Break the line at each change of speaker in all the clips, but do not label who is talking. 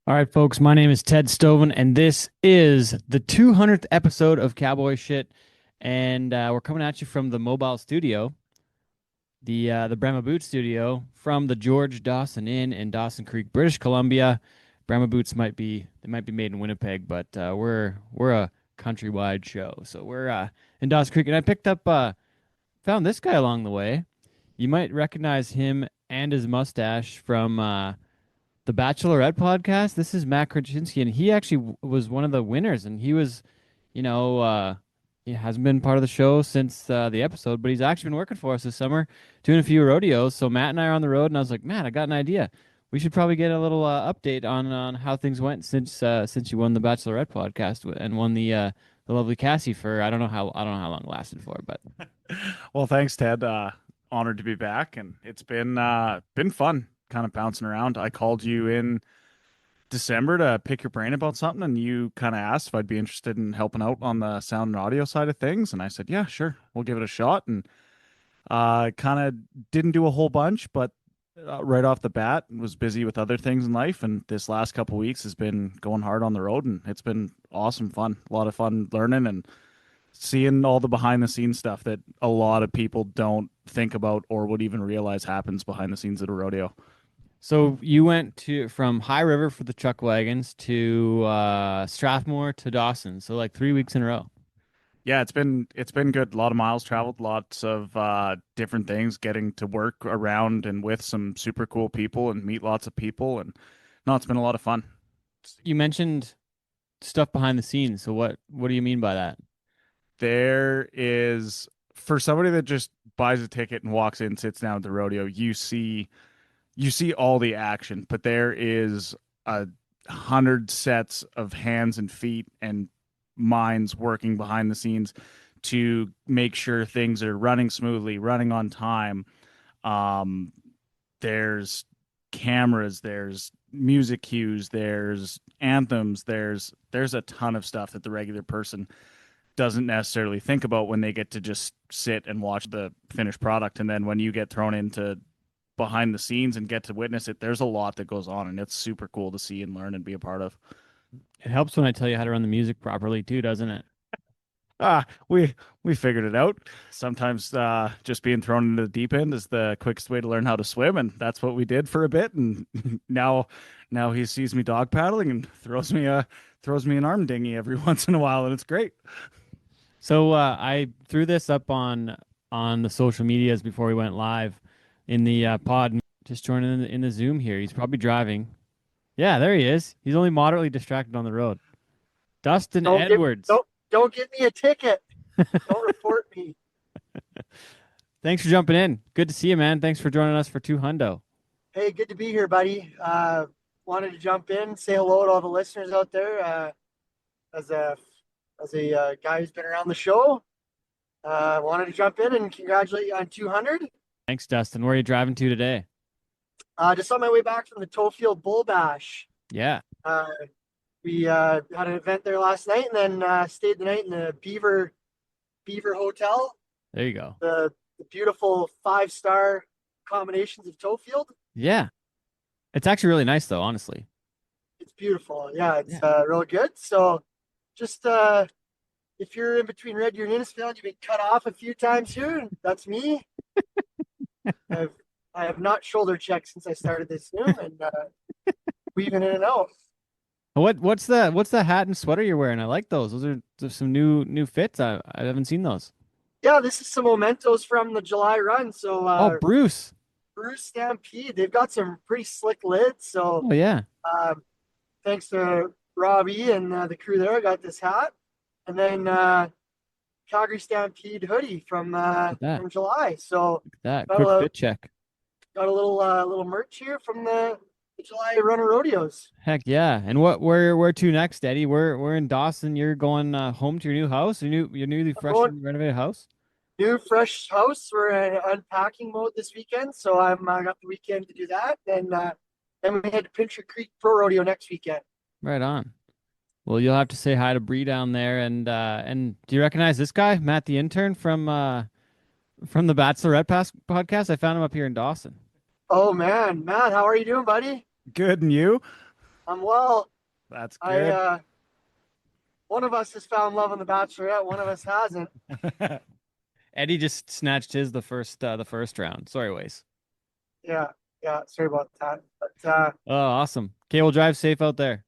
All right, folks, my name is Ted Stoven, and this is the 200th episode of Cowboy Shit. And we're coming at you from the mobile studio, the Brahma Boot studio, from the George Dawson Inn in Dawson Creek, British Columbia. Brahma Boots might be made in Winnipeg, but we're a countrywide show, so we're in Dawson Creek. And I picked up found this guy along the way. You might recognize him and his mustache from the Bachelorette podcast. This is Matt Korchinski, and he actually was one of the winners. And he was, you know, he hasn't been part of the show since the episode, but he's actually been working for us this summer, doing a few rodeos. So Matt and I are on the road, and I was like, Matt, I got an idea. We should probably get a little update on how things went since you won the Bachelorette podcast and won the lovely Cassie for I don't know how long it lasted for, but
Well, thanks, Ted. Honored to be back, and it's been fun, kind of bouncing around. I called you in December to pick your brain about something, and you kind of asked if I'd be interested in helping out on the sound and audio side of things, and I said, yeah, sure, we'll give it a shot. And kind of didn't do a whole bunch, but right off the bat, was busy with other things in life, and this last couple weeks has been going hard on the road, and it's been awesome fun. A lot of fun learning and seeing all the behind the scenes stuff that a lot of people don't think about or would even realize happens behind the scenes at a rodeo.
so you went to from High River for the chuck wagons to Strathmore to Dawson. So like 3 weeks in a row.
Yeah, it's been good. A lot of miles traveled, lots of different things, getting to work around and with some super cool people and meet lots of people, and no, it's been a lot of fun.
You mentioned stuff behind the scenes. So what do you mean by that?
There is, for somebody that just buys a ticket and walks in, sits down at the rodeo, you see all the action, but there is 100 sets of hands and feet and minds working behind the scenes to make sure things are running smoothly, running on time. Um, there's cameras, there's music cues, there's anthems, there's a ton of stuff that the regular person doesn't necessarily think about when they get to just sit and watch the finished product. And then when you get thrown into behind the scenes and get to witness it, there's a lot that goes on, and it's super cool to see and learn and be a part of.
It helps when I tell you how to run the music properly too, doesn't it?
We figured it out. Sometimes just being thrown into the deep end is the quickest way to learn how to swim, and that's what we did for a bit. And now he sees me dog paddling and throws me an arm dinghy every once in a while, and it's great.
So I threw this up on the social medias before we went live in the pod. Just joining in the Zoom here. He's probably driving. Yeah, there he is. He's only moderately distracted on the road. Dustin
Don't give
Edwards.
don't give me a ticket. Don't report me.
Thanks for jumping in. Good to see you, man. Thanks for joining us for two hundo.
Hey, good to be here, buddy. Wanted to jump in, say hello to all the listeners out there. As a guy who's been around the show, wanted to jump in and congratulate you on 200.
Thanks, Dustin. Where are you driving to today?
Just on my way back from the Tofield Bull Bash.
Yeah.
Uh, we had an event there last night, and then stayed the night in the Beaver Hotel.
There you go.
The beautiful 5-star combinations of Tofield.
Yeah. It's actually really nice though, honestly.
It's beautiful. Yeah, it's
Yeah.
really good. So just if you're in between Red Deer and Innisfail, you've been cut off a few times here. That's me. I have not shoulder checked since I started this Zoom, and weaving in and out.
What's the hat and sweater you're wearing? I like those. Those are some new fits. I haven't seen those.
Yeah, this is some mementos from the July run. So
Oh, Bruce.
Bruce Stampede, they've got some pretty slick lids. So
Oh yeah.
thanks to Robbie and the crew there, I got this hat, and then Calgary Stampede hoodie
Look at that.
from July. So
Look at that.
got
Quick
a
fit check.
got a little merch here from the July Runner Rodeos.
Heck yeah. And where to next, Eddie? We're in Dawson. You're going home to your new house, your newly
I'm
freshly
going
renovated house?
new fresh house. We're in unpacking mode this weekend, so I got the weekend to do that. Then we head to Pincher Creek Pro Rodeo next weekend.
Right on. Well, you'll have to say hi to Bree down there, and do you recognize this guy, Matt the intern from the Bachelorette podcast? I found him up here in Dawson.
Oh man, Matt, how are you doing, buddy?
Good, and you?
I'm well.
That's
I
good.
One of us has found love on The Bachelorette. One of us hasn't.
Eddie just snatched his the first round. Sorry, Waze.
Yeah, yeah. Sorry about that. But
Oh, awesome. Okay, we'll drive safe out there.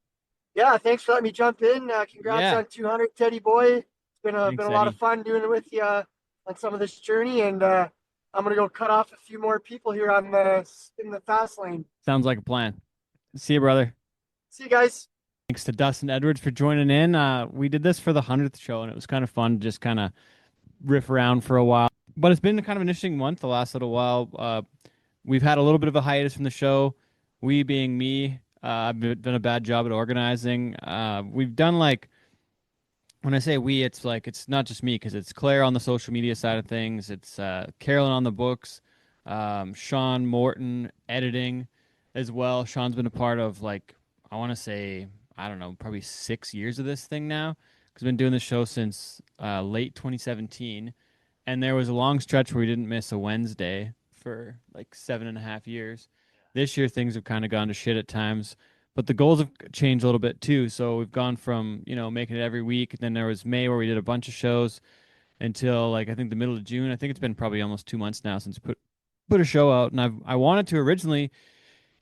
yeah, thanks for letting me jump in. Congrats
Yeah.
on 200, Teddy boy. It's been
Thanks,
a lot of
Eddie.
fun doing it with you on some of this journey, and I'm gonna go cut off a few more people here on the in the fast lane.
Sounds like a plan. See you, brother.
See you guys.
Thanks to Dustin Edwards for joining in. We did this for the 100th show, and it was kind of fun to just kind of riff around for a while. But it's been kind of an interesting month the last little while. We've had a little bit of a hiatus from the show. We being me, I've done a bad job at organizing. We've done like, when I say we, it's like it's not just me because it's Claire on the social media side of things. It's Carolyn on the books, Sean Morton editing as well. Sean's been a part of like I want to say I don't know probably 6 years of this thing now because I've been doing this show since late 2017, and there was a long stretch where we didn't miss a Wednesday for like 7.5 years. This year things have kind of gone to shit at times, but the goals have changed a little bit too. So we've gone from, making it every week. Then there was May where we did a bunch of shows until like I think the middle of June. I think it's been probably almost 2 months now since put a show out. And I wanted to originally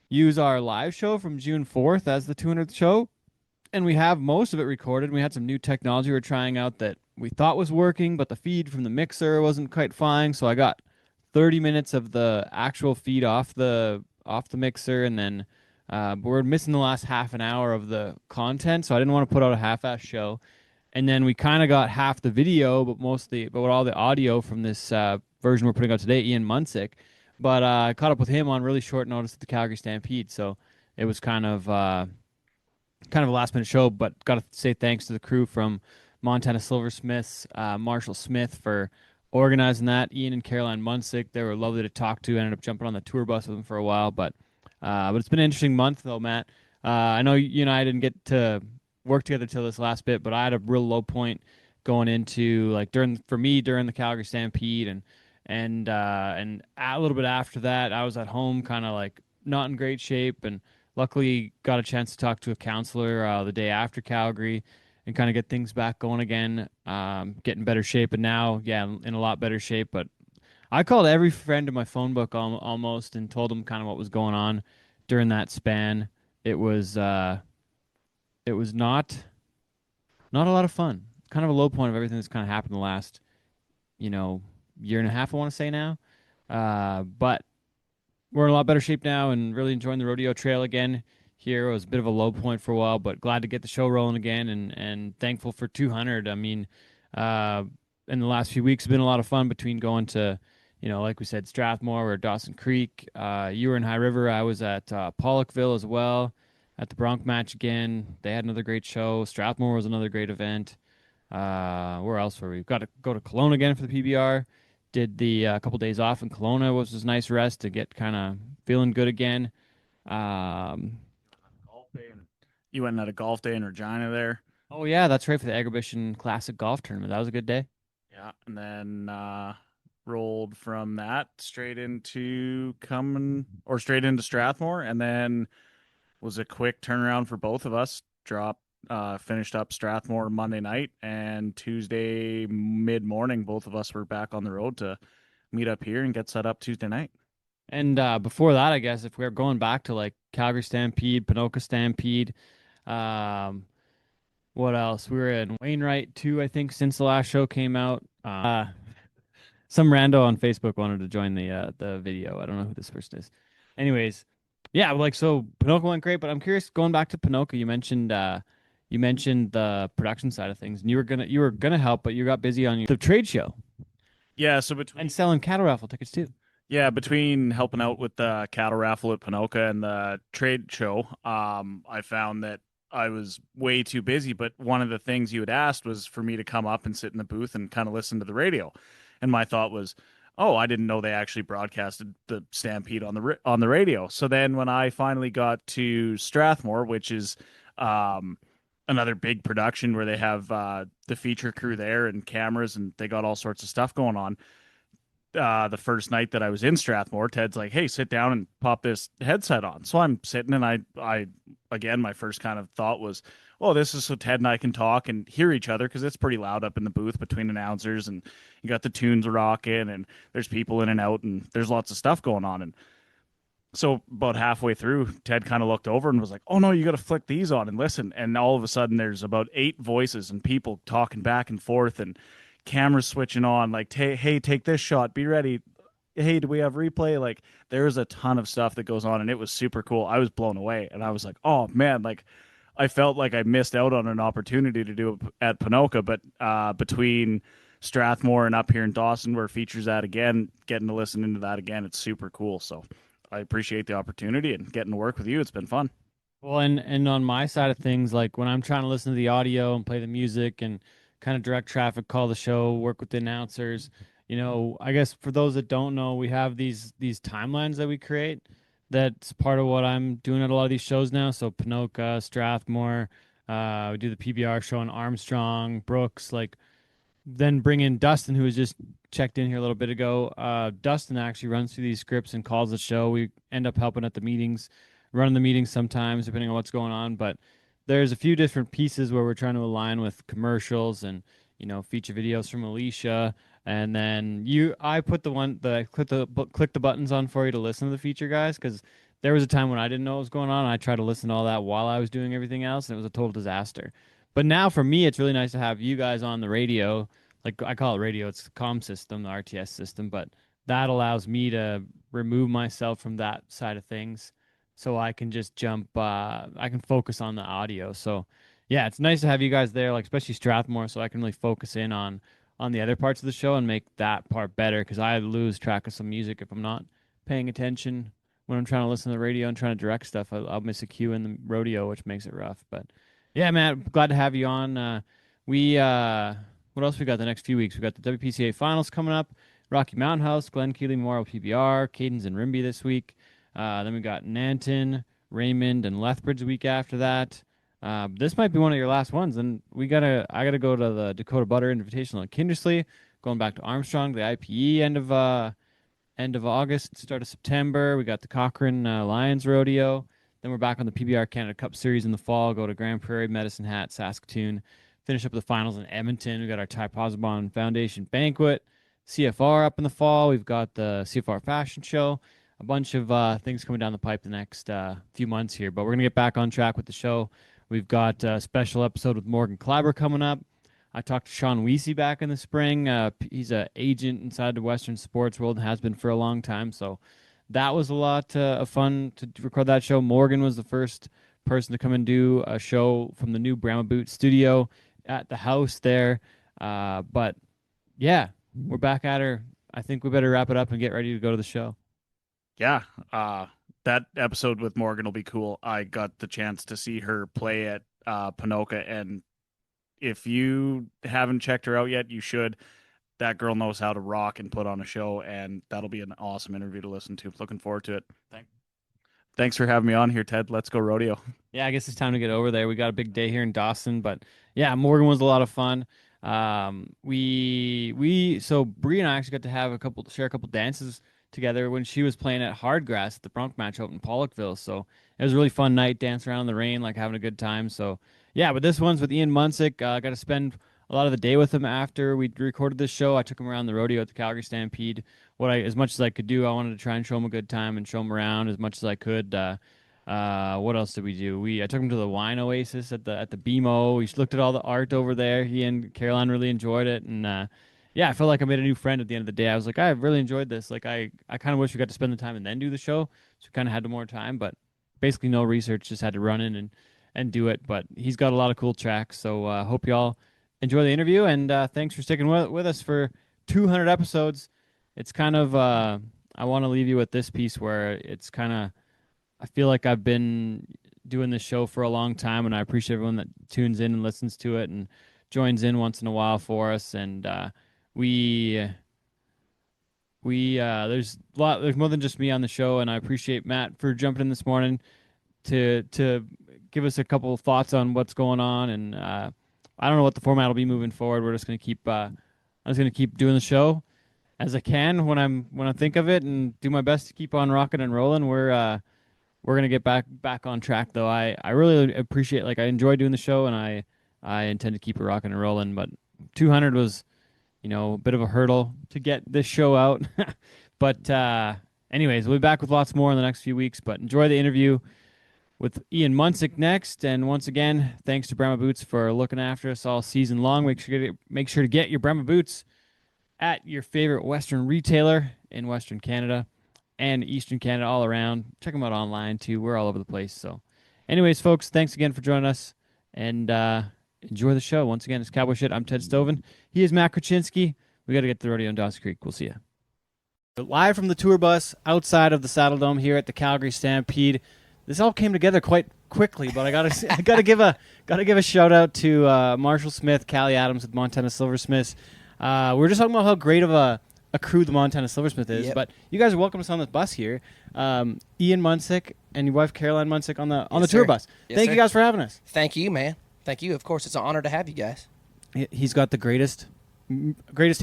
use our live show from June 4th as the 200th show. And we have most of it recorded. We had some new technology we were trying out that we thought was working, but the feed from the mixer wasn't quite fine. So I got 30 minutes of the actual feed off the mixer, and then but we're missing the last half an hour of the content, so I didn't want to put out a half-ass show. And then we kind of got half the video, but with all the audio from this version we're putting out today, Ian Munsick. But I caught up with him on really short notice at the Calgary Stampede, so it was kind of a last minute show. But got to say thanks to the crew from Montana Silversmiths, Marshall Smith for organizing that. Ian and Caroline Munsick, they were lovely to talk to. I ended up jumping on the tour bus with them for a while, but it's been an interesting month though, Matt. I know you and I didn't get to work together till this last bit, but I had a real low point going into like during the Calgary Stampede and a little bit after that, I was at home, kind of like not in great shape, and luckily got a chance to talk to a counselor the day after Calgary and kind of get things back going again, get in better shape, and now, yeah, in a lot better shape. But I called every friend in my phone book almost and told them kind of what was going on during that span. It was not a lot of fun. Kind of a low point of everything that's kind of happened the last, year and a half, I want to say now. But we're in a lot better shape now and really enjoying the rodeo trail again. Here it was a bit of a low point for a while, but glad to get the show rolling again and thankful for 200. I mean, in the last few weeks, it's been a lot of fun between going to, like we said, Strathmore or Dawson Creek. You were in High River. I was at Pollockville as well at the Bronc match again. They had another great show. Strathmore was another great event. Where else were we? Got to go to Kelowna again for the PBR. Did the couple days off in Kelowna, was just nice rest to get kind of feeling good again. Um,
Golf day you went and had a golf day in Regina there.
oh yeah, that's right, for the Agribition Classic Golf Tournament. That was a good day.
Yeah, and then rolled from that straight into Strathmore, and then was a quick turnaround for both of us. Finished up Strathmore Monday night, and Tuesday mid morning, both of us were back on the road to meet up here and get set up Tuesday night.
And before that, I guess if we're going back to like Calgary Stampede, Ponoka Stampede, um, what else? We were in Wainwright too, I think, since the last show came out. Some rando on Facebook wanted to join the video. I don't know who this person is. Anyways, yeah, like so Ponoka went great, but I'm curious going back to Ponoka, you mentioned the production side of things, and you were gonna help, but you got busy on the trade show.
Yeah, so
and selling cattle raffle tickets too.
Yeah, between helping out with the cattle raffle at Ponoka and the trade show, I found that I was way too busy. But one of the things you had asked was for me to come up and sit in the booth and kind of listen to the radio. And my thought was, oh, I didn't know they actually broadcasted the Stampede on the radio. So then when I finally got to Strathmore, which is another big production where they have the feature crew there and cameras, and they got all sorts of stuff going on. the first night that I was in Strathmore, Ted's like, "Hey, sit down and pop this headset on." So I'm sitting, and I again, my first kind of thought was, "Oh, this is so Ted and I can talk and hear each other because it's pretty loud up in the booth between announcers, and you got the tunes rocking, and there's people in and out, and there's lots of stuff going on." And so about halfway through, Ted kind of looked over and was like, "Oh no, you got to flick these on and listen." And all of a sudden, there's about 8 voices and people talking back and forth and cameras switching on. Like, hey, take this shot. Be ready. Hey, do we have replay? Like, there's a ton of stuff that goes on, and it was super cool. I was blown away, and I was like, "Oh man!" Like, I felt like I missed out on an opportunity to do it at Ponoka, but between Strathmore and up here in Dawson, where it features that again, getting to listen into that again, it's super cool. So I appreciate the opportunity and getting to work with you. It's been fun.
Well, and on my side of things, like when I'm trying to listen to the audio and play the music and kind of direct traffic, call the show, work with the announcers, I guess for those that don't know, we have these timelines that we create. That's part of what I'm doing at a lot of these shows now. So Ponoka, Strathmore, we do the PBR show in Armstrong, Brooks, like then bring in Dustin, who was just checked in here a little bit ago. Dustin actually runs through these scripts and calls the show. We end up helping at the meetings, running the meetings sometimes, depending on what's going on. But there's a few different pieces where we're trying to align with commercials and feature videos from Alicia. And then I put click the buttons on for you to listen to the feature guys, because there was a time when I didn't know what was going on. And I tried to listen to all that while I was doing everything else, and it was a total disaster. But now for me, it's really nice to have you guys on the radio. Like I call it radio, it's the comm system, the RTS system, but that allows me to remove myself from that side of things so I can just jump, I can focus on the audio. So yeah, it's nice to have you guys there, like especially Strathmore, so I can really focus in on the other parts of the show and make that part better, because I lose track of some music if I'm not paying attention when I'm trying to listen to the radio and trying to direct stuff. I'll miss a cue in the rodeo, which makes it rough. But yeah, man, glad to have you on. What else we got the next few weeks? We got the WPCA finals coming up, Rocky Mountain House, Glen Keely Memorial PBR, Cadens and Rimby this week. Then we got Nanton, Raymond, and Lethbridge the week after that. This might be one of your last ones. And I gotta go to the Dakota Butter Invitational in Kindersley, going back to Armstrong, the IPE end of August, start of September. We got the Cochrane Lions Rodeo. Then we're back on the PBR Canada Cup Series in the fall. Go to Grand Prairie, Medicine Hat, Saskatoon. Finish up the finals in Edmonton. We got our Ty Posabon Foundation Banquet. CFR up in the fall. We've got the CFR Fashion Show. A bunch of things coming down the pipe the next few months here. But we're going to get back on track with the show. We've got a special episode with Morgan Kleiber coming up. I talked to Sean Weesey back in the spring. He's an agent inside the Western sports world and has been for a long time. So that was a lot of fun to record that show. Morgan was the first person to come and do a show from the new Brahma Boot studio at the house there. But yeah, we're back at her. I think we better wrap it up and get ready to go to the show.
Yeah, that episode with Morgan will be cool. I got the chance to see her play at Ponoka, and if you haven't checked her out yet, you should. That girl knows how to rock and put on a show, and that'll be an awesome interview to listen to. Looking forward to it. Thanks for having me on here, Ted. Let's go rodeo.
Yeah, I guess it's time to get over there. We got a big day here in Dawson, but yeah, Morgan was a lot of fun. So Bree and I actually got to share a couple dances together when she was playing at Hardgrass at the Bronc match out in Pollockville. So it was a really fun night, dancing around in the rain, like having a good time. So yeah, but this one's with Ian Munsick. Got to spend a lot of the day with him after we recorded this show. I took him around the rodeo at the Calgary Stampede. As much as I could do, I wanted to try and show him a good time and show him around as much as I could. What else did we do? I took him to the Wine Oasis at the BMO. We looked at all the art over there. He and Caroline really enjoyed it, and yeah, I felt like I made a new friend at the end of the day. I was like, I really enjoyed this. Like, I kind of wish we got to spend the time and then do the show, so we kind of had more time. But basically, no research, just had to run in and do it. But he's got a lot of cool tracks, so hope y'all enjoy the interview. And thanks for sticking with us for 200 episodes. It's kind of I want to leave you with this piece where it's kind of I feel like I've been doing this show for a long time, and I appreciate everyone that tunes in and listens to it and joins in once in a while for us. And there's more than just me on the show, and I appreciate Matt for jumping in this morning to give us a couple of thoughts on what's going on. And I don't know what the format will be moving forward. We're just gonna keep I'm just gonna keep doing the show, as I can when I think of it, and do my best to keep on rocking and rolling. We're gonna get back on track though. I really appreciate, like, I enjoy doing the show, and I intend to keep it rocking and rolling. But 200 was, a bit of a hurdle to get this show out. But anyways, we'll be back with lots more in the next few weeks. But enjoy the interview with Ian Munsick next. And once again, thanks to Brahma Boots for looking after us all season long. Make sure to get your Brahma Boots at your favorite Western retailer in Western Canada and Eastern Canada, all around. Check them out online too. We're all over the place. So anyways, folks, thanks again for joining us, and enjoy the show. Once again, it's Cowboy Shit. I'm Ted Stoven. He is Matt Korchinski. We got to get to the rodeo in Dawson Creek. We'll see you. Live from the tour bus outside of the Saddle Dome here at the Calgary Stampede. This all came together quite quickly, but I gotta give a shout out to Marshall Smith, Callie Adams with Montana Silversmith. We were just talking about how great of a crew the Montana Silversmith is, but you guys are welcome us on this bus here. Ian Munsick and your wife Caroline Munsick on the tour bus. Thank you guys for having us.
Thank you, man. Thank you. Of course, it's an honor to have you guys.
He's got the greatest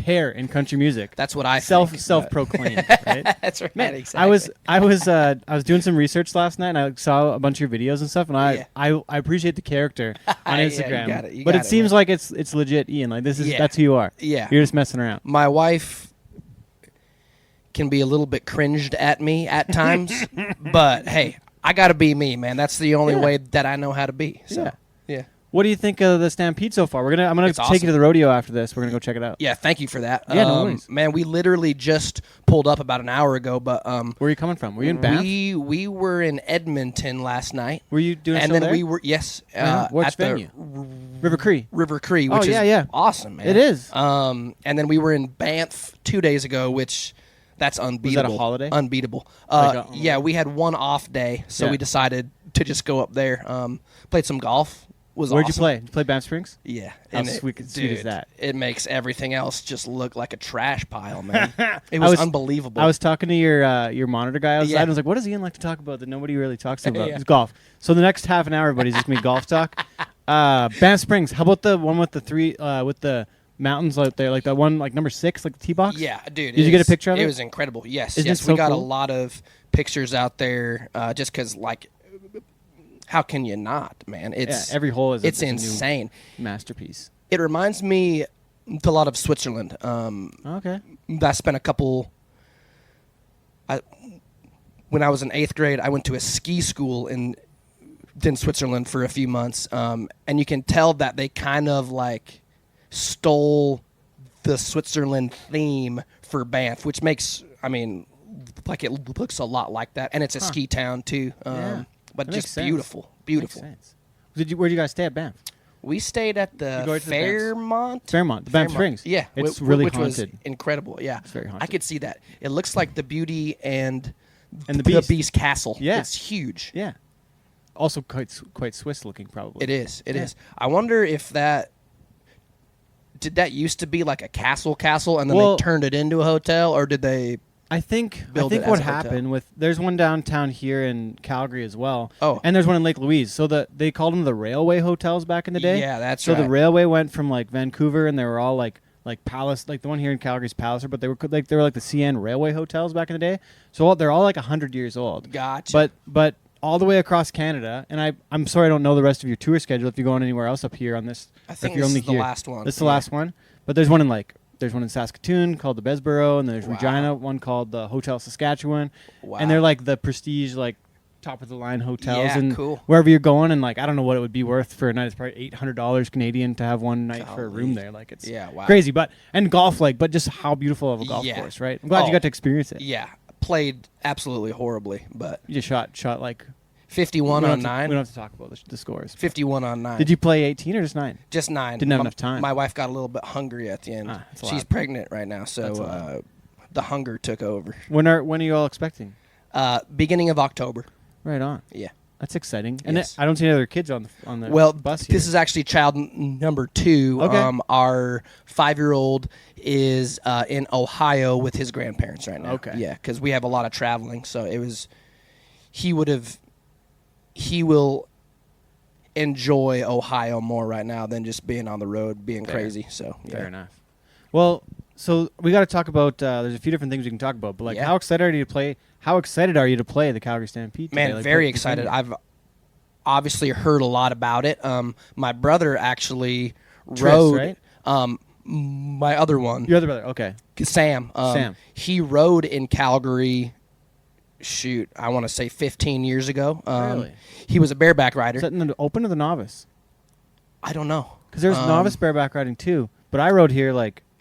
hair in country music.
That's what I
self-proclaimed, right?
That's right.
Man,
exactly.
I was doing some research last night, and I saw a bunch of your videos and stuff, and I appreciate the character on Instagram.
Yeah, you
but
got
it seems
man.
like it's legit, Ian. Like that's who you are.
Yeah.
You're just messing around.
My wife can be a little bit cringed at me at times, but hey, I got to be me, man. That's the only way that I know how to be. So, yeah.
What do you think of the Stampede so far? I'm gonna take you to the rodeo after this. We're gonna go check it out.
Yeah, thank you for that.
Yeah, no worries.
Man, we literally just pulled up about an hour ago, but
where are you coming from? Were you in Banff?
We were in Edmonton last night.
Were you doing?
And
then
we were
Which
at
venue?
the
River Cree.
River Cree, which is awesome, man.
It is.
And then we were in Banff 2 days ago, which that's unbeatable.
Was that a holiday?
Unbeatable. Yeah, we had one off day, so we decided to just go up there. Played some golf.
Where'd you play? Did you play Banff Springs?
Yeah.
How sweet is that?
It makes everything else just look like a trash pile, man. It was unbelievable.
I was talking to your monitor guy outside, and I was like, what does Ian like to talk about that nobody really talks about? It's golf. So the next half an hour, everybody's just going to be golf talk. Banff Springs. How about the one with the three, with the mountains out there, like that one, like number 6, like the tee box?
Yeah, dude.
Did you get a picture of it?
It was incredible. Yes.
Isn't
yes.
it so
We got
cool?
a lot of pictures out there just because, like, how can you not, man?
Every hole is
it's insane.
A new masterpiece.
It reminds me a lot of Switzerland.
Okay.
I spent when I was in 8th grade, I went to a ski school in Switzerland for a few months, and you can tell that they kind of like stole the Switzerland theme for Banff, which makes, like it looks a lot like that, and it's a ski town too. But
that
just beautiful. Beautiful.
Makes sense. Where did you guys stay at Banff?
We stayed at the Fairmont.
The Banff Springs.
Yeah.
It's really
which
haunted.
Was incredible. Yeah.
It's very haunted.
I could see that. It looks like the Beauty and
the
Beast Castle.
Yeah.
It's huge.
Yeah. Also quite Swiss looking, probably.
It is. It is. I wonder if did that used to be like a castle, and then they turned it into a hotel, or did they? I think
what happened there's one downtown here in Calgary as well.
Oh.
And there's one in Lake Louise. So they called them the railway hotels back in the day.
Yeah, that's right.
So the railway went from like Vancouver, and they were all like Palace, like the one here in Calgary's Palliser, but they were like the CN railway hotels back in the day. So they're all like 100 years old.
Gotcha.
But all the way across Canada, and I'm sorry I don't know the rest of your tour schedule if you're going anywhere else up here on this.
I think this is the last one.
This is the last one. But there's one in Saskatoon called the Besborough, and there's Regina, one called the Hotel Saskatchewan.
Wow.
And they're like the prestige, like top of the line hotels.
Yeah,
and
cool.
wherever you're going, and like I don't know what it would be worth for a night. It's probably $800 Canadian to have one night for a room there. Like it's crazy. But golf, but just how beautiful of a golf course, right? I'm glad you got to experience it.
Yeah. Played absolutely horribly, but
you just shot like
51 on 9.
We don't have to talk about the scores.
51 on 9.
Did you play 18 or just 9?
Just 9.
Didn't have enough time.
My wife got a little bit hungry at the end. She's pregnant right now, so the hunger took over.
When are you all expecting?
Beginning of October.
Right on.
Yeah.
That's exciting. And I don't see any other kids on the bus here.
This is actually child number 2.
Okay.
Our 5-year-old is in Ohio with his grandparents right now.
Okay.
Yeah, because we have a lot of traveling, so he will enjoy Ohio more right now than just being on the road, being crazy. So
Fair enough. Well, So we got to talk about. There's a few different things we can talk about, but like,
Yeah.
how excited are you to play? How excited are you to play the Calgary Stampede today?
Man,
Like,
very
what-
excited. I've obviously heard a lot about it. My brother actually rode.
right?
My other one,
Your other brother. Okay.
Sam.
Sam.
He rode in Calgary. Shoot, I want to say 15 years ago.
Really?
He was a bareback rider.
Is that in the open or the novice?
I don't know.
Because there's novice bareback riding too. But I rode here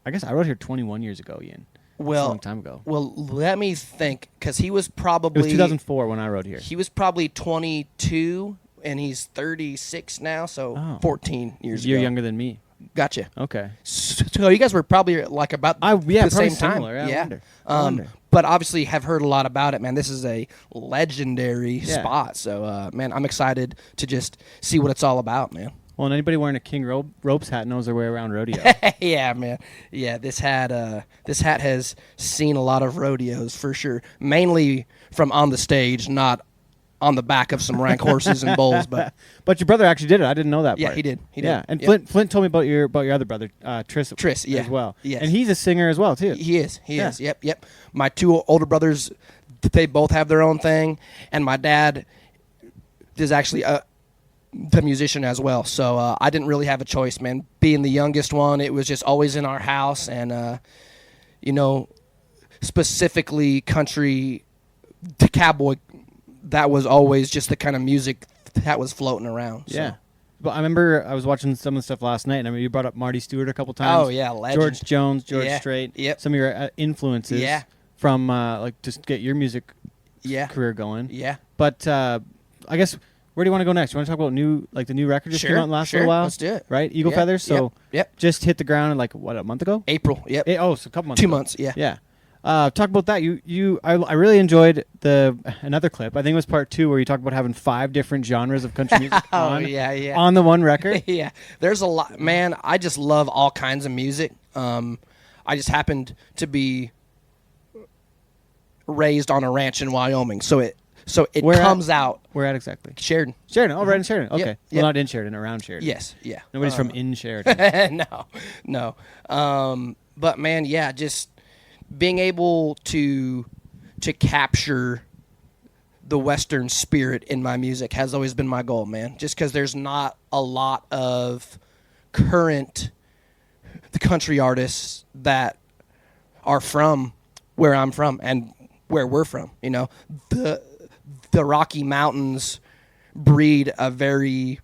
I guess I rode here 21 years ago, Ian. That's a long time ago.
Well, let me think, because he was
It
probably
was 2004 when I rode here.
He was probably 22, and he's 36 now, so
Oh.
14 years
You're
ago.
younger than me.
Gotcha.
Okay.
So you guys were probably like about
Yeah,
the
probably
same time.
similar. Yeah,
Yeah.
I wonder.
But obviously have heard a lot about it, man. This is a legendary
Yeah.
spot. So, man, I'm excited to just see what it's all about, man.
Well, and anybody wearing a King Ropes hat knows their way around rodeo.
Yeah, man. Yeah, this hat has seen a lot of rodeos for sure. Mainly from on the stage, not on the back of some rank horses and bulls. But
But your brother actually did it. I didn't know that
yeah,
part.
he did. He did.
Yeah, and
Yep.
Flint told me about your other brother, Tris,
yeah.
as well.
Yes.
And he's a singer as well too.
He is. He
Yeah.
is. Yep. My two older brothers, they both have their own thing, and my dad is actually the musician as well. So I didn't really have a choice, man. Being the youngest one, it was just always in our house, and specifically country, the cowboy. That was always just the kind of music that was floating around. So.
Yeah. But I remember I was watching some of the stuff last night, and I mean, you brought up Marty Stewart a couple times.
Oh yeah, legend.
George Jones, George
Yeah.
Strait.
Yep.
Some of your influences.
Yeah.
From just get your music
Yeah.
career going.
Yeah.
But I guess where do you want to go next? You want to talk about the new record just came out in the last
sure.
little while?
Let's do it.
Right? Eagle
Yep,
Feathers. So
Yep.
just hit the ground in a month ago?
April. Yep.
So a couple months
2
ago.
months. Yeah.
Yeah. Talk about that. I really enjoyed another clip. I think it was part 2 where you talked about having 5 different genres of country music
yeah.
on the one record.
Yeah, there's a lot, man. I just love all kinds of music. I just happened to be raised on a ranch in Wyoming, so it
Where
comes out
Where at exactly?
Sheridan.
Sheridan. Oh, right in Sheridan. Okay.
Yep.
Well, not in Sheridan, around Sheridan.
Yes, yeah.
Nobody's from in Sheridan.
No. But man, yeah, just being able to capture the Western spirit in my music has always been my goal, man. Just because there's not a lot of current country artists that are from where I'm from and where we're from. The Rocky Mountains breed a very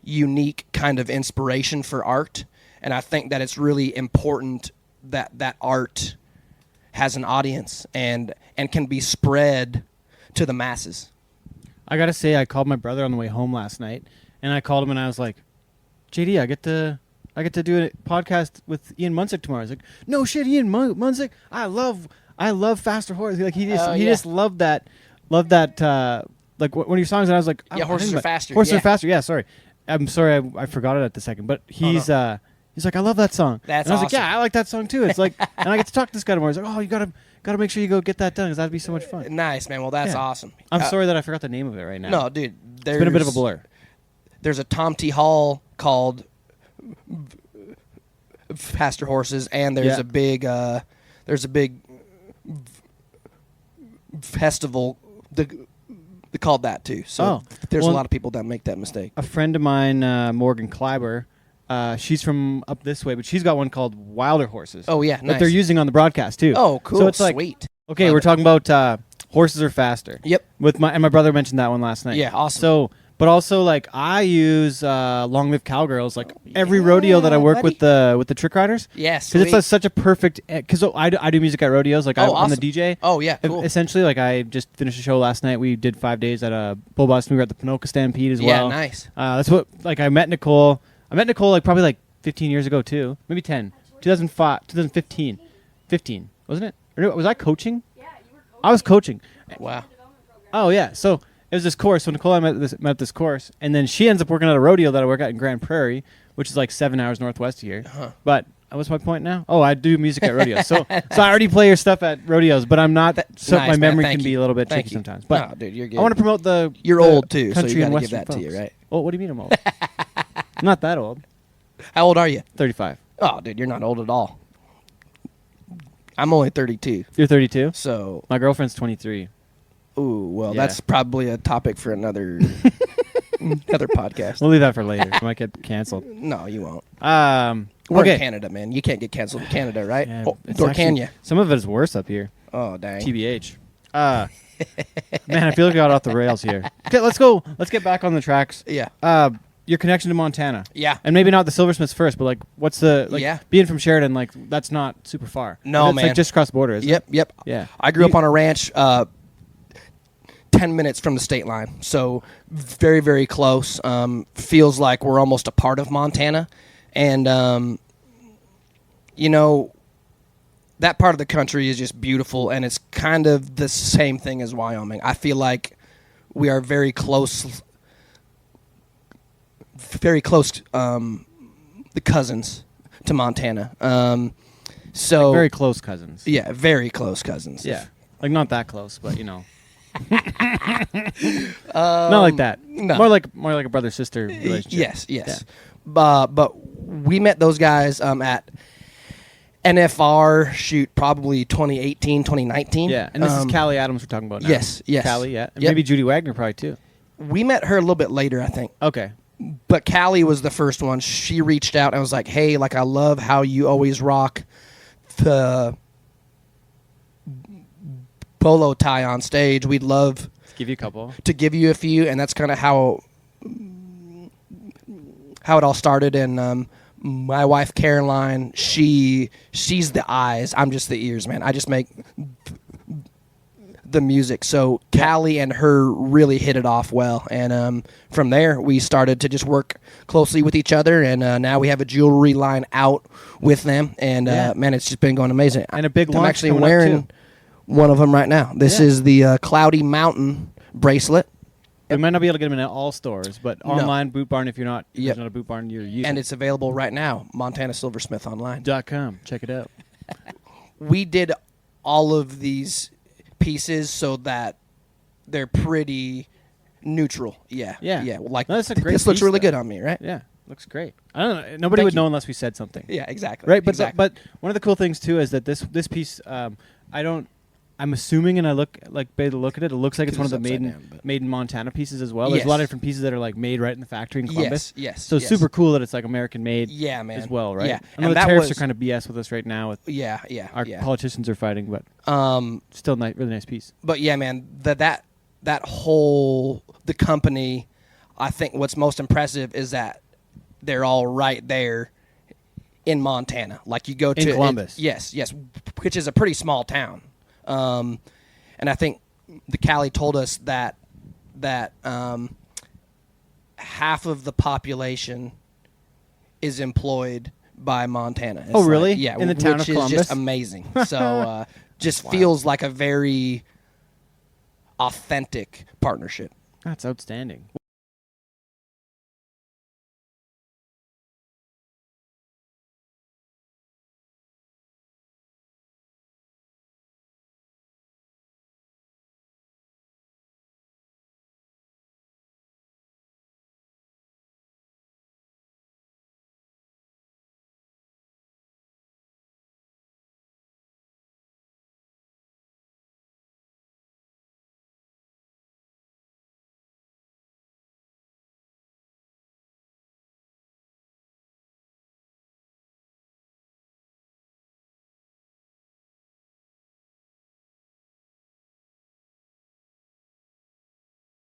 unique kind of inspiration for art, and I think that it's really important that art has an audience and can be spread to the masses.
I gotta say, I called my brother on the way home last night, and I called him and I was like, "JD, I get to do a podcast with Ian Munsick tomorrow." He's like, "No shit, Ian Munsick. I love Faster Horse." Like he just loved that one of your songs, and I was like,
Horses Are Faster.
Horses
Yeah.
Are Faster. Yeah, sorry. I'm sorry, I forgot it at the second. But he's like, "I love that song."
That's
and I was
awesome.
like, "Yeah, I like that song too." It's like, and I get to talk to this guy tomorrow. He's like, "Oh, you gotta make sure you go get that done because that'd be so much fun."
Nice, man. Well, that's
Yeah.
awesome.
I'm sorry that I forgot the name of it right now.
No, dude.
It's been a bit of a blur.
There's a Tom T. Hall called Faster Horses, and there's
Yeah.
a big festival called that too. So there's a lot of people that make that mistake.
A friend of mine, Morgan Kleiber, she's from up this way, but she's got one called Wilder Horses.
Oh yeah,
that
nice.
they're using on the broadcast too.
Oh, cool.
So it's like,
sweet.
okay,
Love
we're
it.
talking about Horses Are Faster.
Yep.
And my brother mentioned that one last night.
Yeah, awesome.
So, but also like I use Long Live Cowgirls like every rodeo that I work
buddy.
with the trick riders.
Yes,
Because it's such a perfect. Because I do music at rodeos. Like I'm the
awesome.
DJ.
Oh yeah, cool.
Essentially, like I just finished a show last night. We did 5 days at a bull bus. We were at the Ponoka Stampede as
Yeah,
well.
nice.
That's what I met Nicole. I met Nicole like probably like 15 years ago too, maybe 10. 2005, 2015, 15 wasn't it? Or was I coaching?
Yeah, you were coaching.
I was coaching.
Wow.
Oh yeah, so it was this course. So Nicole and I met this course, and then she ends up working at a rodeo that I work at in Grand Prairie, which is like 7 hours northwest of here.
Uh-huh.
But what's my point now? Oh, I do music at rodeos. So I already play your stuff at rodeos, but I'm not. So
Nice,
my
man.
memory
Thank
can be
you.
a little bit
Thank
tricky
you.
sometimes. But
No, dude, you're good.
I want to promote the.
You're
the
old too, so
country
you
and
got to give
western
that to you,
folks.
right?
Oh, what do you mean I'm old? I'm not that old.
How old are you?
35.
Oh, dude, you're not old at all. I'm only 32.
You're 32?
So,
My girlfriend's 23.
ooh, well,
Yeah.
that's probably a topic for another another podcast.
We'll leave that for later. It might get canceled.
No, you won't.
Okay.
We're in Canada, man. You can't get canceled in Canada, right?
Yeah,
Oh,
it's
or can
actually-
you?
Some of it is worse up here.
Oh, dang.
TBH. Man, I feel like we got off the rails here. Okay, let's go. Let's get back on the tracks.
Yeah.
Your connection to Montana.
Yeah.
And maybe not the Silversmiths first, but like, what's the
Yeah.
being from Sheridan? Like, that's not super far.
No,
it's
man.
like just across the border. Isn't
Yep,
it?
yep.
Yeah.
I grew up on a ranch 10 minutes from the state line, so very, very close. Feels like we're almost a part of Montana. And, you know, that part of the country is just beautiful, and it's kind of the same thing as Wyoming. I feel like we are very close, the cousins to Montana. So
Very close cousins.
yeah, very close cousins.
Yeah. Like, not that close, but, you know. Not like that.
no.
More like a brother-sister relationship.
Yes, yes. But we met those guys at NFR, probably 2018, 2019.
Yeah. And this is Callie Adams we're talking about now.
Yes, yes.
Callie, yeah. And
Yep.
maybe Judy Wagner probably, too.
We met her a little bit later, I think.
Okay.
But Callie was the first one. She reached out and was like, hey, like, I love how you always rock the polo tie on stage. We'd love
Let's give you a couple.
to give you a few, and that's kind of how it all started. And my wife Caroline, she's the eyes. I'm just the ears, man. I just make the music. So Callie and her really hit it off well, and from there we started to just work closely with each other. And now we have a jewelry line out with them, and
Yeah.
man, it's just been going amazing.
And a big
I'm
launch
actually
coming up,
wearing
too.
one of them right now. This
Yeah.
is the Cloudy Mountain bracelet.
We might not be able to get them in all stores, but
No.
online, Boot Barn, if you're not, if
Yep.
there's not a Boot Barn you're using.
And it's available right now, Montana Silversmith online.
.com. Check it out.
We did all of these pieces so that they're pretty neutral. Yeah.
Yeah.
Yeah. Like,
No, that's a great
this looks
piece,
really
though.
good on me, right?
Yeah. Looks great. I don't know. Nobody
Thank
would
you.
know unless we said something.
Yeah, exactly.
Right, but
exactly.
but one of the cool things too is that this piece, I'm assuming, and I look like by the look at it, it looks like it's one of the
Upside
made
down, but-
in Montana pieces as well. There's a lot of
Yes.
different pieces that are like made right in the factory in Columbus.
Yes.
So it's
yes.
super cool that it's like American made
Yeah, man.
as well, right?
Yeah.
I know
And
the
that
tariffs
was-
are kind of BS with us right now. With
Yeah.
our politicians are fighting, but
Um,
still really nice piece.
but yeah, man, that whole the company, I think what's most impressive is that they're all right there in Montana. Like, you go to
Columbus.
yes, which is a pretty small town. And I think the Callie told us that half of the population is employed by Montana. It's
Oh, really?
Like, yeah,
In the town
which
of
is just
Columbus?
amazing. So just feels like a very authentic partnership.
That's outstanding.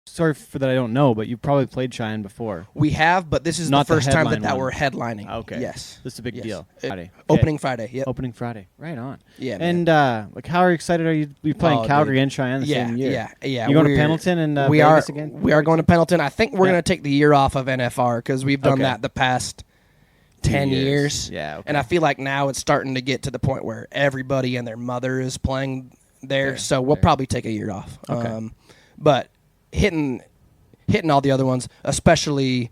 Sorry for that, I don't know, but you've probably played Cheyenne before.
We have, but this is
Not
the
the
first time
headline
that
one.
we're headlining.
Okay.
Yes.
This is a big
Yes.
deal.
It-
Friday. Okay.
Opening Friday. Yep.
Opening Friday. Right on.
Yeah. man.
And like, how excited are you? You're playing
Oh,
Calgary
dude.
and Cheyenne the
yeah,
same year.
yeah.
You going to
We're-
Pendleton and
we
Vegas
are
again?
We are going to Pendleton. I think we're
Yeah.
going to take the year off of NFR because we've done
Okay.
that the past 10 years.
Yeah. Okay.
And I feel like now it's starting to get to the point where everybody and their mother is playing there.
Fair,
So we'll
fair.
probably take a year off.
Okay.
But hitting all the other ones, especially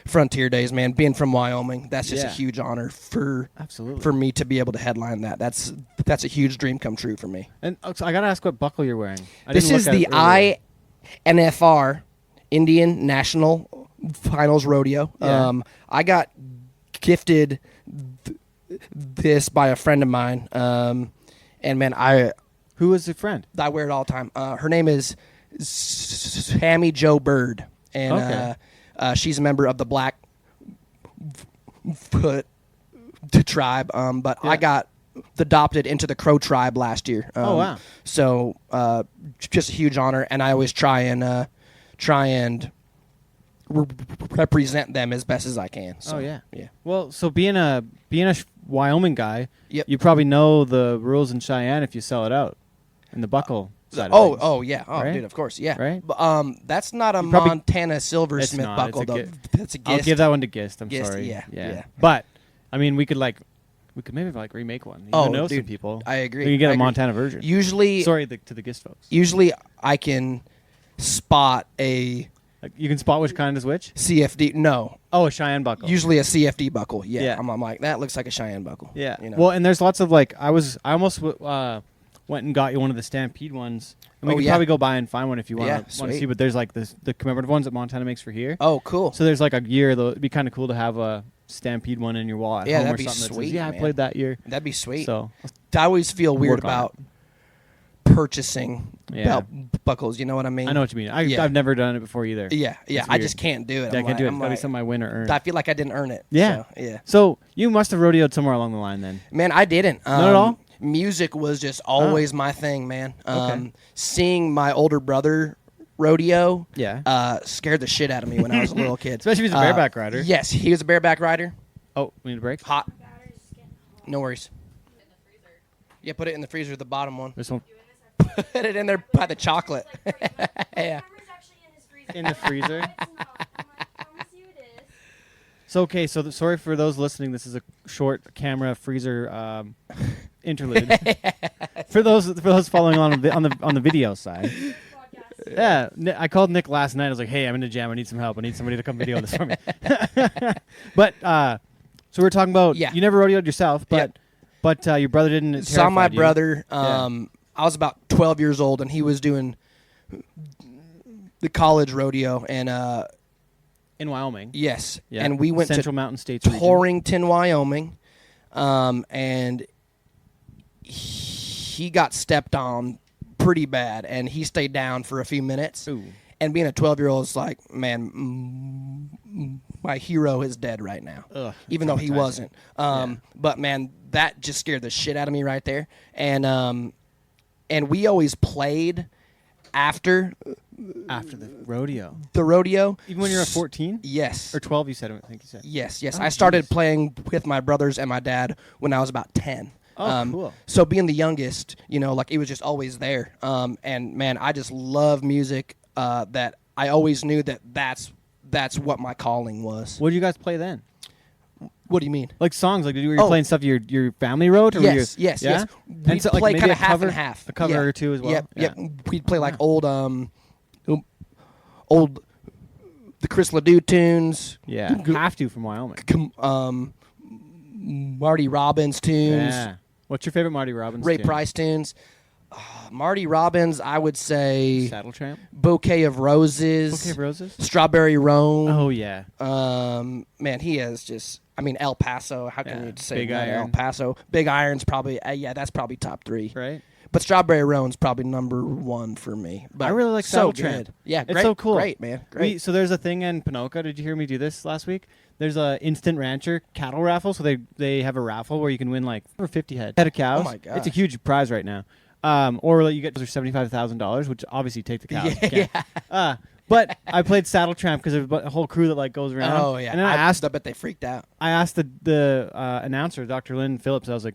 Frontier Days, man. Being from Wyoming, that's just a
Yeah.
huge honor for
Absolutely.
me to be able to headline that. That's a huge dream come true for me.
And so I got to ask what buckle you're wearing.
This is the INFR Indian National Finals Rodeo.
Yeah.
I got gifted this by a friend of mine. And man,
Who was your friend?
I wear it all the time. Her name is Sammy Jo Bird, and
Okay.
she's a member of the Blackfoot tribe. But I got adopted into the Crow tribe last year.
Oh, wow.
So just a huge honor, and I always try and represent them as best as I can. So,
Oh, yeah.
yeah.
Well, so being a Wyoming guy,
Yep.
you probably know the rules in Cheyenne if you sell it out in the buckle side of things.
Oh yeah. Oh,
Right?
dude, of course, yeah.
Right?
But, that's not a
You probably-
Montana
It's
Silversmith
not.
buckle,
It's a
though.
gi-
That's a
I'll
Gist.
give that one to Gist. I'm
Gist,
sorry.
yeah.
But I mean, we could maybe remake one. You
Oh,
know some
dude,
people.
I agree.
We could get
I
a
agree.
Montana version.
Usually,
Sorry to the Gist folks.
usually I can spot a
Like, you can spot which kind is which.
CFD. No,
Oh, a Cheyenne buckle.
usually a CFD buckle. Yeah,
Yeah.
I'm like, that looks like a Cheyenne buckle.
Yeah.
You know?
Well, and there's lots of I almost went and got you one of the Stampede ones. And we
Oh,
could
yeah.
probably go buy and find one if you want
Yeah,
to
sweet.
see. But there's the commemorative ones that Montana makes for here.
Oh, cool.
So there's a year though. It'd be kind of cool to have a Stampede one in your wall at
Yeah,
home
that'd
or
be
something. That says,
sweet,
yeah,
man.
I played that year.
That'd be sweet.
So
I always feel weird
Work on
about purchasing
Yeah.
belt buckles. You know what I mean?
I know what you mean.
Yeah.
I've never done it before either.
Yeah,
It's
I
weird.
just can't do it.
Yeah, I
I'm
can't do it.
I'm
It's gotta be something I win or earn.
I feel like I didn't earn it.
Yeah.
So, yeah.
So you must have rodeoed somewhere along the line then.
Man, I didn't.
Not at all?
Music was just always my thing, man.
Okay.
Seeing my older brother rodeo
Yeah.
scared the shit out of me when I was a little kid.
Especially if he's a bareback rider.
Yes, he was a bareback rider.
Oh, we need a break.
Hot. No worries. Yeah, put it in the freezer, the bottom one.
This one
Put it in there by the chocolate. Yeah.
in the freezer. So okay, so sorry for those listening. This is a short camera freezer interlude. for those following on the video side. Yeah, I called Nick last night. I was like, "Hey, I'm in a jam. I need some help. I need somebody to come video this for me." But so we're talking about
Yeah.
you never rodeoed yourself, but your brother didn't.
Saw my
terrified you.
brother.
Yeah.
I was about 12 years old, and he was doing the college rodeo, and
in Wyoming.
yes,
Yeah.
and we went
Central
to
Mountain States region.
Torrington, Wyoming, and he got stepped on pretty bad, and he stayed down for a few minutes.
Ooh.
And being a 12-year-old is like, man, my hero is dead right now.
Ugh,
even though he
traumatizing.
wasn't.
Yeah.
But man, that just scared the shit out of me right there. And we always played after
After the rodeo.
the rodeo.
Even when you were 14?
Yes.
Or 12, you said, I think you said.
Yes.
Oh,
I started
jeez.
playing with my brothers and my dad when I was about 10.
Oh, cool.
So being the youngest, it was just always there. And man, I just love music. That I always knew that's what my calling was.
What did you guys play then?
What do you mean?
Like songs? Like, were you
Oh.
playing stuff your family wrote? Or were
Yes,
you,
yes,
yeah?
yes.
And
We'd
so, like,
play
maybe
kind
a
of half
cover-
and half.
a cover
Yeah.
or two as well?
Yep,
Yeah.
yep. We'd play like old the Chris Ledoux tunes.
Yeah. Have to from Wyoming.
Marty Robbins tunes.
Yeah. What's your favorite Marty Robbins
Ray
tune?
Price tunes. Marty Robbins, I would say
Saddle Tramp?
Bouquet of Roses.
Bouquet of Roses?
Strawberry Roan.
Oh, yeah.
Man, he is just. I mean, El Paso. How can
Yeah,
you say
Big
not El
Iron.
Paso? Big Iron's probably. That's probably top 3.
Right?
But Strawberry Roan's probably number 1 for me. But
I really like
so
Saddle Tramp.
good. Yeah,
It's
great,
so cool.
Great, man. Great.
So there's a thing in Ponoka. Did you hear me do this last week? There's a Instant Rancher cattle raffle. So they have a raffle where you can win like over 50 head of cows.
Oh my gosh.
It's a huge prize right now. Or like, you get $75,000, which obviously take the cows. if you can. But I played Saddle Tramp because there's a whole crew that like goes around.
Oh yeah.
And then
I bet they freaked out.
I asked the announcer, Dr. Lynn Phillips. I was like,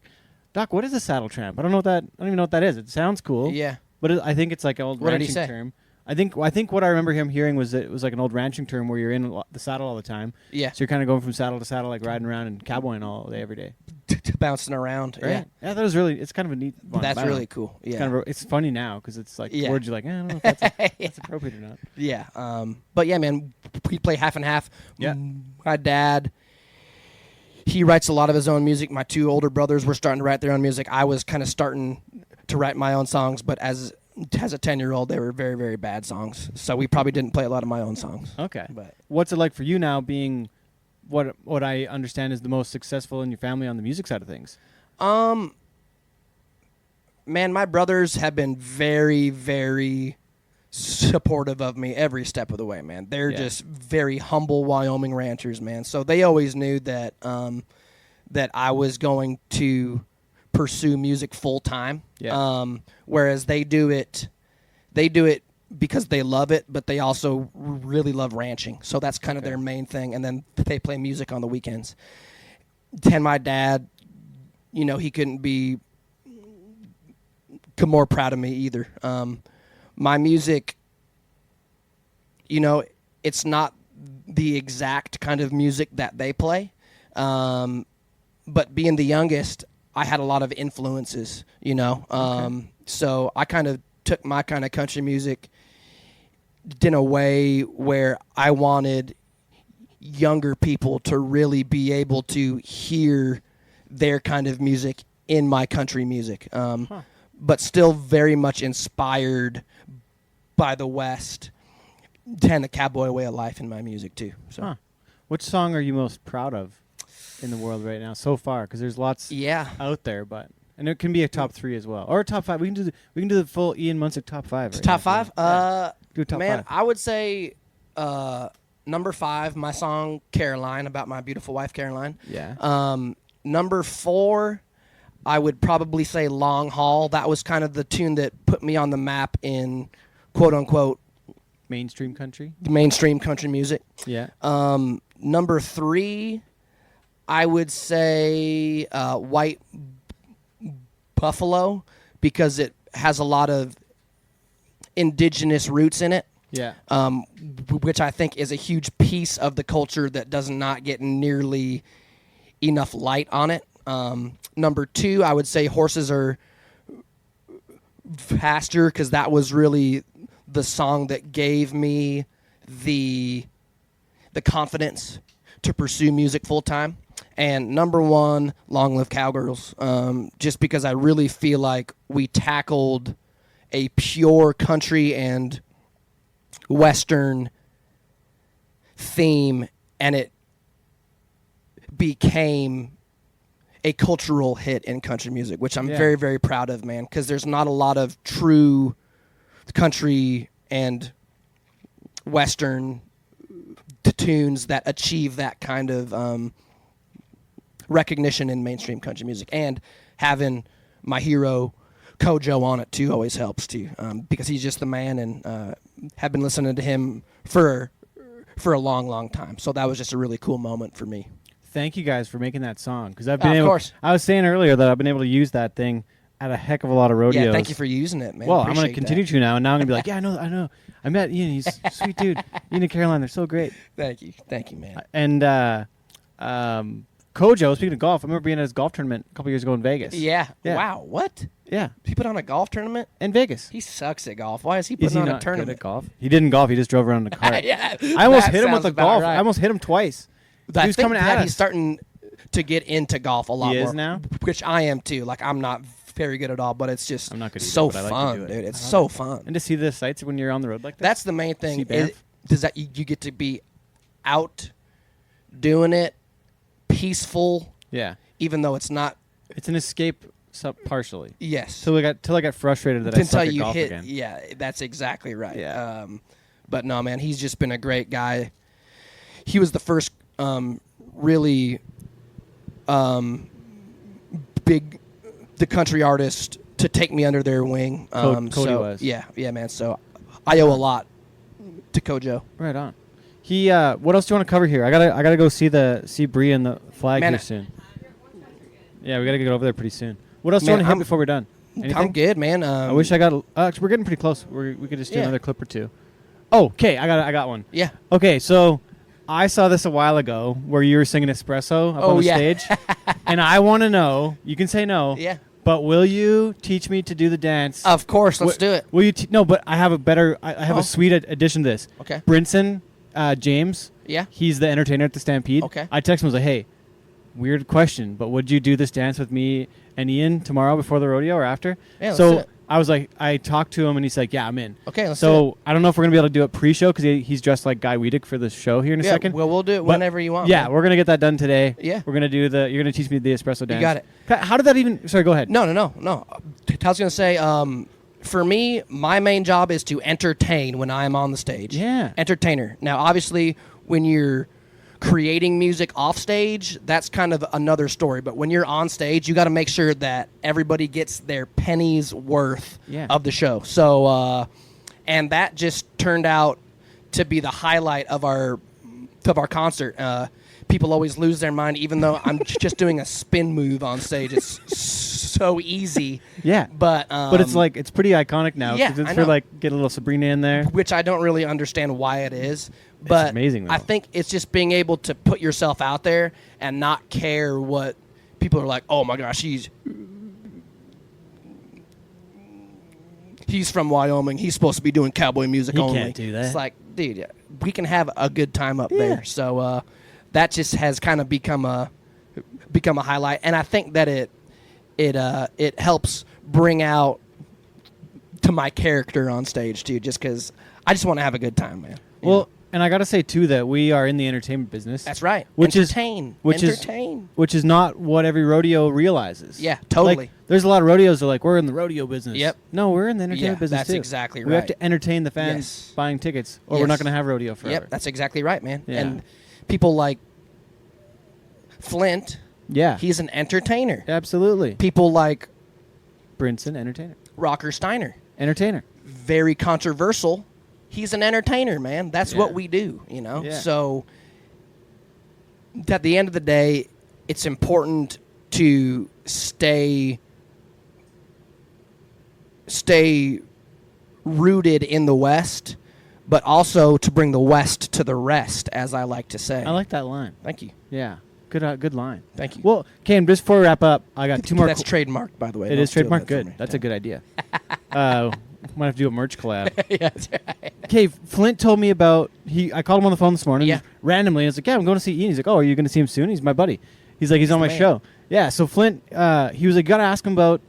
Doc, what is a saddle tramp? I don't even know what that is. It sounds cool.
Yeah.
But I think it's like an old
What did he
ranching
say?
term. I think what I remember him hearing was that it was like an old ranching term where you're in the saddle all the time.
Yeah.
So you're kind of going from saddle to saddle, like riding around and cowboying all day, every day.
Bouncing around.
Right? Yeah, that was it's kind of a neat one.
That's
I don't
really
know.
cool.
It's
Yeah.
kind of it's funny now because it's like
Yeah.
words you're like, I don't know if that's appropriate or not.
Yeah. But yeah, man, we play half and half.
Yeah.
My dad, he writes a lot of his own music. My 2 older brothers were starting to write their own music. I was kind of starting to write my own songs, but as a 10-year-old, they were very, very bad songs. So we probably didn't play a lot of my own songs.
Okay.
But
What's it like for you now being what I understand is the most successful in your family on the music side of things?
Man, my brothers have been very, very supportive of me every step of the way, man. They're just very humble Wyoming ranchers, man. So they always knew that that I was going to pursue music full time.
Yeah.
Whereas they do it because they love it, but they also really love ranching. So that's kind of their main thing. And then they play music on the weekends. And my dad, you know, he couldn't be more proud of me either. My music, you know, it's not the exact kind of music that they play. But being the youngest, I had a lot of influences, you know. So I kind of took my kind of country music in a way where I wanted younger people to really be able to hear their kind of music in my country music. But still very much inspired by the West and the cowboy way of life in my music too. So,
Which song are you most proud of in the world right now so far? Because there's lots out there, and it can be a top 3 as well, or a top 5. We can do the full Ian Munsick top 5. Right
top
now.
5.
Do a top
man,
5.
I would say number 5, my song Caroline, about my beautiful wife Caroline.
Yeah.
Number 4. I would probably say Long Haul. That was kind of the tune that put me on the map in quote-unquote
mainstream country
music.
Yeah.
Number 3, I would say White Buffalo, because it has a lot of indigenous roots in it.
Yeah.
Which I think is a huge piece of the culture that does not get nearly enough light on it. Number 2, I would say Horses Are Faster, because that was really the song that gave me the confidence to pursue music full time. And number 1, Long Live Cowgirls, just because I really feel like we tackled a pure country and Western theme, and it became a cultural hit in country music, which I'm very, very proud of, man, because there's not a lot of true country and Western tunes that achieve that kind of recognition in mainstream country music. And having my hero Kojo on it too always helps too, because he's just the man, and have been listening to him for a long, long time. So that was just a really cool moment for me.
Thank you guys for making that song, because I've been
of course.
I was saying earlier that I've been able to use that thing at a heck of a lot of rodeos.
Yeah, thank you for using it, man.
Well, I'm going to
Appreciate
continue
that.
to now, and now I'm going to be like, yeah, I know. I met Ian. He's a sweet dude. Ian and Caroline, they're so great.
Thank you, man.
And Kojo, speaking of golf, I remember being at his golf tournament a couple years ago in Vegas.
Yeah.
Yeah.
Wow. What?
Yeah.
He put on a golf tournament?
In Vegas.
He sucks at golf. Why is he
Is
putting
he
on
not
a
good
tournament?
at golf? He didn't golf. He just drove around in a cart.
Yeah.
I almost
that
hit him with
sounds
a
about
golf.
right.
I almost hit him twice.
I
He was
think
coming
that
at
he's
us.
starting to get into golf a lot
He
more.
is now?
Which I am too. Like, I'm not very good at all, but it's just
I'm not good either,
so
but I like to
fun,
do it.
dude. It's so fun.
And to see the sights when you're on the road like that.
That's the main thing.
See Banff?
Is that you get to be out doing it, peaceful,
Yeah.
even though it's not.
It's an escape partially.
Yes.
Till I got frustrated that I suck
Until
at
you
golf
hit.
again.
Yeah, that's exactly right.
Yeah.
But no, man, he's just been a great guy. He was the first really big the country artist to take me under their wing.
Cody
so,
was.
Yeah, man. So I owe a lot to Kojo.
Right on. He what else do you want to cover here? I gotta go see Bree and the flag
Man,
here soon. Yeah, we gotta get over there pretty soon. What else do you
Man,
want to hit before we're done? Anything?
I'm good, man.
I wish I got. Actually, we're getting pretty close. We could just do
Yeah.
another clip or two. Oh, okay. I got one.
Yeah.
Okay, so I saw this a while ago where you were singing Espresso up on the stage, and I want to know. You can say no.
Yeah.
But will you teach me to do the dance?
Of course, let's do it.
Will you? No, but I have a better. I have a sweet addition to this.
Okay.
Brinson James.
Yeah.
He's the entertainer at the Stampede.
Okay.
I texted him. I was like, hey, weird question, but would you do this dance with me and Ian tomorrow before the rodeo or after?
Yeah, let's
so
do it.
I was like, I talked to him, and he's like, yeah, I'm in.
Okay, let's do
So I don't know if we're gonna be able to do it pre-show because he's dressed like Guy Weedick for the show here in a
Yeah,
second.
well, we'll do it
But
whenever you want.
Yeah,
man.
we're gonna get that done today.
Yeah.
We're gonna do you're gonna teach me the espresso dance.
got it.
How did that even? Sorry, go ahead.
No. I was gonna say, for me, my main job is to entertain when I am on the stage.
Yeah.
Entertainer. Now, obviously, when you're creating music off stage, that's kind of another story. But when you're on stage, you got to make sure that everybody gets their pennies worth of the show. So, and that just turned out to be the highlight of our concert. People always lose their mind, even though I'm just doing a spin move on stage. It's so easy.
Yeah.
But
it's like it's pretty iconic now.
Yeah,
'cause it's
I
for
know.
like get a little Sabrina in there.
which I don't really understand why it is. But
amazing, though.
I think it's just being able to put yourself out there and not care what people are like. Oh my gosh, he's from Wyoming. He's supposed to be doing cowboy music
He
only.
can't do that.
It's like, dude, we can have a good time up there. So that just has kind of become a highlight, and I think that it helps bring out to my character on stage too, just because I just want to have a good time, man. You know?
Well, and I got to say too that we are in the entertainment business.
That's right.
Which
entertain.
is not what every rodeo realizes.
Yeah, totally.
Like, there's a lot of rodeos that are like, we're in the rodeo business.
Yep.
No, we're in the entertainment business
that's
too.
exactly
We have
right.
to entertain the fans
Yes.
buying tickets, or we're not
Yes.
going to have rodeo forever.
Yep, that's exactly right, man.
Yeah.
And people like Flint,
Yeah.
he's an entertainer.
Absolutely.
People like
Brinson, entertainer.
Rocker Steiner,
Entertainer.
very controversial. He's an entertainer, man. That's
Yeah.
what we do, you know?
Yeah.
So at the end of the day, it's important to stay rooted in the West, but also to bring the West to the rest, as I like to say.
I like that line.
Thank you.
Yeah. Good line.
Thank you.
Well, Cam, just before we wrap up, I got two more.
That's trademarked, by the way.
It
Don't
is
steal
trademark.
that from
Good.
me.
That's a good idea. Might have to do a merch collab.
Yeah, that's right.
Okay, Flint told me about I called him on the phone this morning.
Yeah.
Randomly, I was like, "Yeah, I'm going to see Ian." He's like, "Oh, are you going to see him soon?" He's my buddy. He's like, "He's on my
the man.
show." Yeah. So Flint, he was like, "Got to ask him about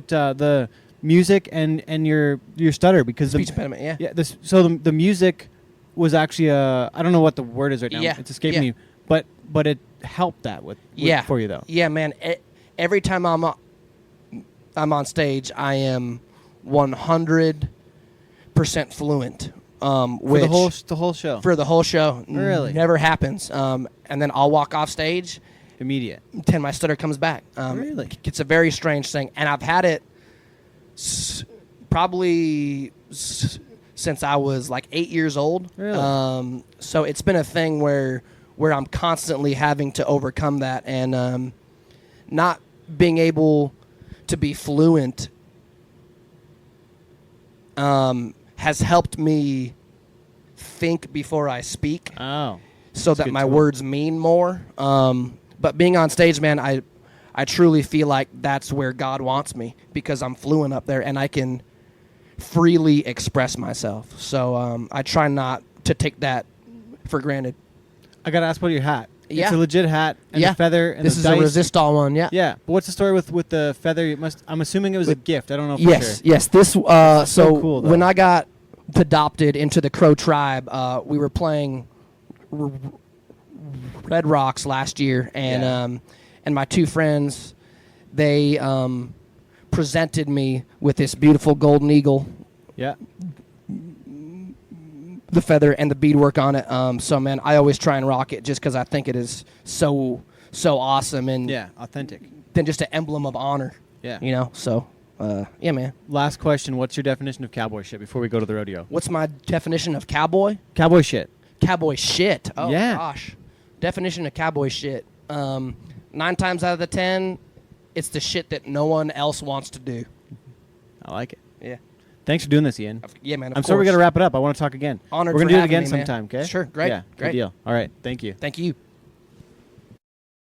the music and your stutter because
Speech impediment, yeah.
yeah. So the music was actually I don't know what the word is right now.
Yeah,
It's escaping
yeah.
me, but it helped that with for you though.
Yeah, man. Every time I'm on stage, I am 100% fluent.
For
Which
the whole show.
for the whole show,
Really?
never happens. And then I'll walk off stage,
Immediate.
then my stutter comes back.
Really?
It's a very strange thing, and I've had it probably since I was like 8 years old.
Really?
So it's been a thing where I'm constantly having to overcome that, and not being able to be fluent has helped me think before I speak,
Oh.
so
That's a
that
good
my
tool.
words mean more. But being on stage, man, I truly feel like that's where God wants me, because I'm fluent up there and I can freely express myself. So I try not to take that for granted.
I got to ask about your hat.
Yeah.
It's a legit hat and
Yeah.
the feather and
This
the
is
dice.
a Resistol one, yeah.
Yeah, but what's the story with the feather? I'm assuming it was a gift. I don't know for
Yes,
sure.
yes. This so
cool, though.
when I got adopted into the Crow tribe, we were playing Red Rocks last year, and
Yeah.
and my two friends, they presented me with this beautiful golden eagle,
Yeah.
the feather and the beadwork on it. So man, I always try and rock it just because I think it is so awesome, and
Yeah, authentic.
then just an emblem of honor.
Yeah.
You know, so yeah, man.
Last question, what's your definition of cowboy shit before we go to the rodeo?
What's my definition of cowboy?
Cowboy shit.
Cowboy shit. Oh,
Yeah.
gosh. Definition of cowboy shit. 9 times out of the 10, it's the shit that no one else wants to do.
I like it.
Yeah.
Thanks for doing this, Ian.
Yeah, man.
I'm sorry we got to wrap it up. I want to talk again.
Honored
We're
for
gonna do it
having
again
me, man.
sometime, okay?
Sure, great,
Yeah,
great.
good deal. All right, thank you.
Thank you.